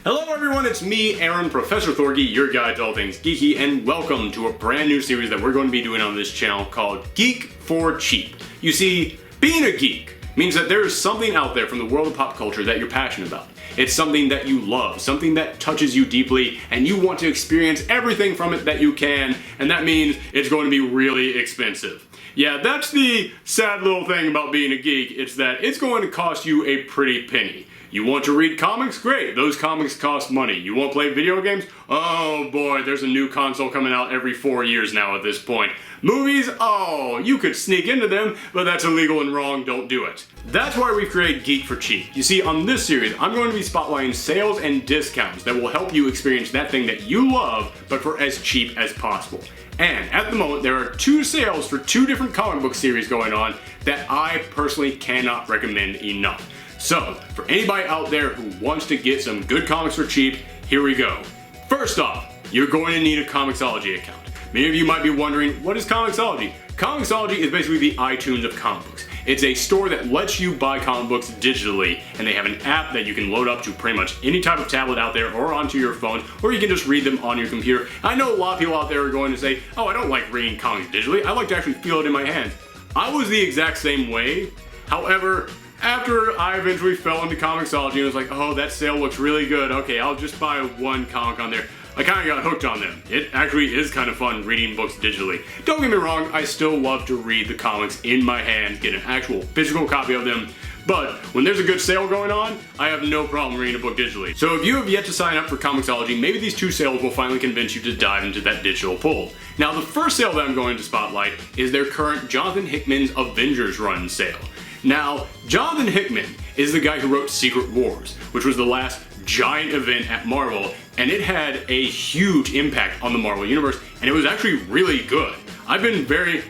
Hello everyone, it's me, Aaron, Professor Thorgi, your guide to all things geeky, and welcome to a brand new series that we're going to be doing on this channel called Geek for Cheap. You see, being a geek means that there is something out there from the world of pop culture that you're passionate about. It's something that you love, something that touches you deeply, and you want to experience everything from it that you can, and that means it's going to be really expensive. Yeah, that's the sad little thing about being a geek, it's that it's going to cost you a pretty penny. You want to read comics? Great, those comics cost money. You want to play video games? Oh boy, there's a new console coming out every 4 years now at this point. Movies? Oh, you could sneak into them, but that's illegal and wrong, don't do it. That's why we've created Geek for Cheap. You see, on this series, I'm going to be spotlighting sales and discounts that will help you experience that thing that you love, but for as cheap as possible. And at the moment, there are 2 sales for 2 different comic book series going on that I personally cannot recommend enough. So, for anybody out there who wants to get some good comics for cheap, here we go. First off, you're going to need a Comixology account. Many of you might be wondering, what is Comixology? Comixology is basically the iTunes of comic books. It's a store that lets you buy comic books digitally, and they have an app that you can load up to pretty much any type of tablet out there or onto your phone, or you can just read them on your computer. I know a lot of people out there are going to say, oh, I don't like reading comics digitally, I like to actually feel it in my hands. I was the exact same way. However, after I eventually fell into Comixology and was like, oh, that sale looks really good, okay, I'll just buy one comic on there. I kind of got hooked on them. It actually is kind of fun reading books digitally. Don't get me wrong, I still love to read the comics in my hand, get an actual physical copy of them, but when there's a good sale going on, I have no problem reading a book digitally. So if you have yet to sign up for Comixology, maybe these 2 sales will finally convince you to dive into that digital pool. Now the first sale that I'm going to spotlight is their current Jonathan Hickman's Avengers run sale. Now, Jonathan Hickman is the guy who wrote Secret Wars, which was the last giant event at Marvel, and it had a huge impact on the Marvel Universe, and it was actually really good. I've been very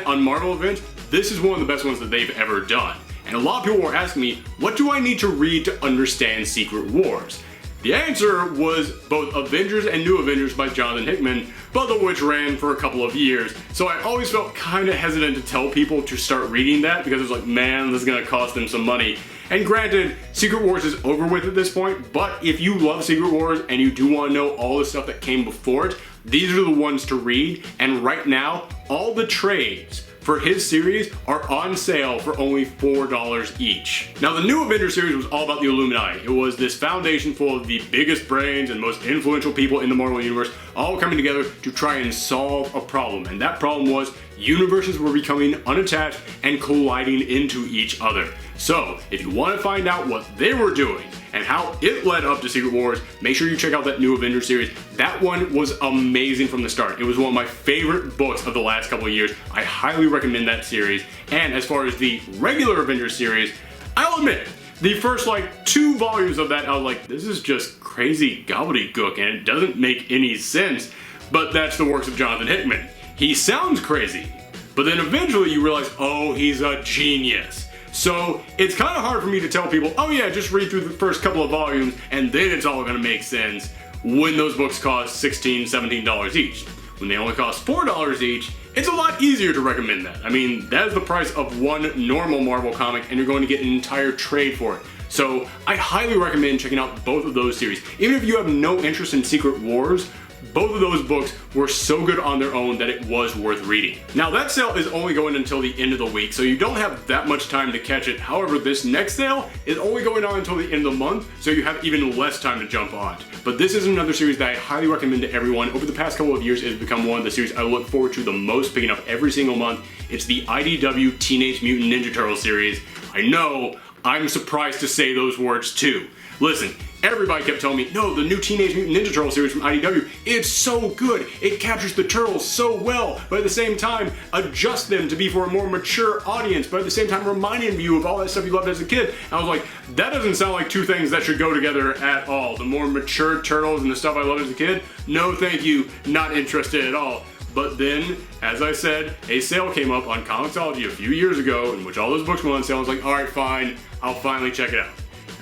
on Marvel events. This is one of the best ones that they've ever done. And a lot of people were asking me, what do I need to read to understand Secret Wars? The answer was both Avengers and New Avengers by Jonathan Hickman, both of which ran for a couple of years. So I always felt kind of hesitant to tell people to start reading that because it's like, man, this is going to cost them some money. And granted, Secret Wars is over with at this point, but if you love Secret Wars and you do want to know all the stuff that came before it, these are the ones to read. And right now, all the trades for his series are on sale for only $4 each. Now the new Avengers series was all about the Illuminati. It was this foundation full of the biggest brains and most influential people in the Marvel Universe all coming together to try and solve a problem. And that problem was universes were becoming unattached and colliding into each other. So if you want to find out what they were doing and how it led up to Secret Wars, make sure you check out that new Avengers series. That one was amazing from the start. It was one of my favorite books of the last couple of years. I highly recommend that series. And as far as the regular Avengers series, I'll admit, the first 2 volumes of that, I was like, this is just crazy gobbledygook and it doesn't make any sense. But that's the works of Jonathan Hickman. He sounds crazy, but then eventually you realize, oh, he's a genius. So it's kind of hard for me to tell people, oh yeah, just read through the first couple of volumes and then it's all going to make sense when those books cost $16, $17 each. When they only cost $4 each, it's a lot easier to recommend that. I mean, that is the price of one normal Marvel comic and you're going to get an entire trade for it. So I highly recommend checking out both of those series. Even if you have no interest in Secret Wars, both of those books were so good on their own that it was worth reading. Now that sale is only going until the end of the week, so you don't have that much time to catch it. However, this next sale is only going on until the end of the month, so you have even less time to jump on. But this is another series that I highly recommend to everyone. Over the past couple of years, it has become one of the series I look forward to the most, picking up every single month. It's the IDW Teenage Mutant Ninja Turtles series. I know, I'm surprised to say those words too. Listen, everybody kept telling me, no, the new Teenage Mutant Ninja Turtles series from IDW, it's so good. It captures the turtles so well, but at the same time, adjusts them to be for a more mature audience, but at the same time reminding you of all that stuff you loved as a kid. And I was like, that doesn't sound like 2 things that should go together at all. The more mature turtles and the stuff I loved as a kid, no thank you, not interested at all. But then, as I said, a sale came up on Comixology a few years ago in which all those books went on sale. I was like, alright, fine, I'll finally check it out.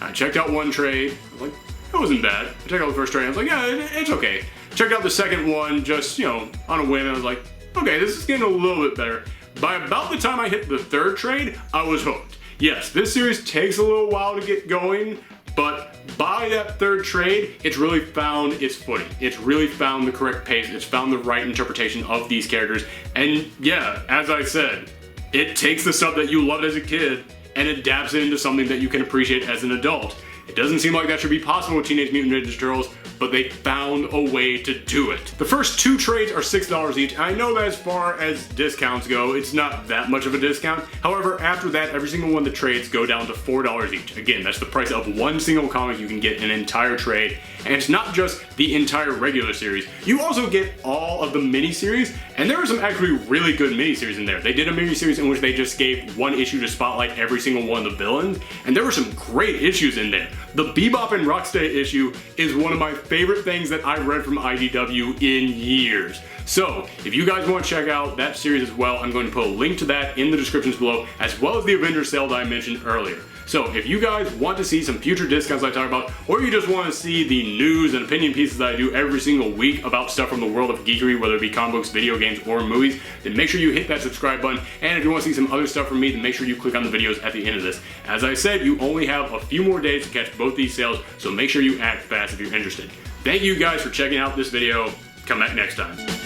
I checked out one trade, I was like, that wasn't bad. I checked out the first trade, I was like, yeah, it's okay. Checked out the second one, just, on a whim, and I was like, okay, this is getting a little bit better. By about the time I hit the 3rd trade, I was hooked. Yes, this series takes a little while to get going, But by that third trade, it's really found its footing. It's really found the correct pace. It's found the right interpretation of these characters. And yeah, as I said, it takes the stuff that you loved as a kid and adapts it into something that you can appreciate as an adult. It doesn't seem like that should be possible with Teenage Mutant Ninja Turtles, but they found a way to do it. The first 2 trades are $6 each, and I know that as far as discounts go, it's not that much of a discount. However, after that, every single one of the trades go down to $4 each. Again, that's the price of one single comic. You can get an entire trade, and it's not just the entire regular series. You also get all of the mini-series, and there are some actually really good mini-series in there. They did a mini-series in which they just gave one issue to spotlight every single one of the villains, and there were some great issues in there. The Bebop and Rocksteady issue is one of my favorite things that I've read from IDW in years. So, if you guys want to check out that series as well, I'm going to put a link to that in the descriptions below, as well as the Avengers sale that I mentioned earlier. So, if you guys want to see some future discounts I talk about, or you just want to see the news and opinion pieces that I do every single week about stuff from the world of geekery, whether it be comic books, video games, or movies, then make sure you hit that subscribe button. And if you want to see some other stuff from me, then make sure you click on the videos at the end of this. As I said, you only have a few more days to catch both these sales, so make sure you act fast if you're interested. Thank you guys for checking out this video. Come back next time.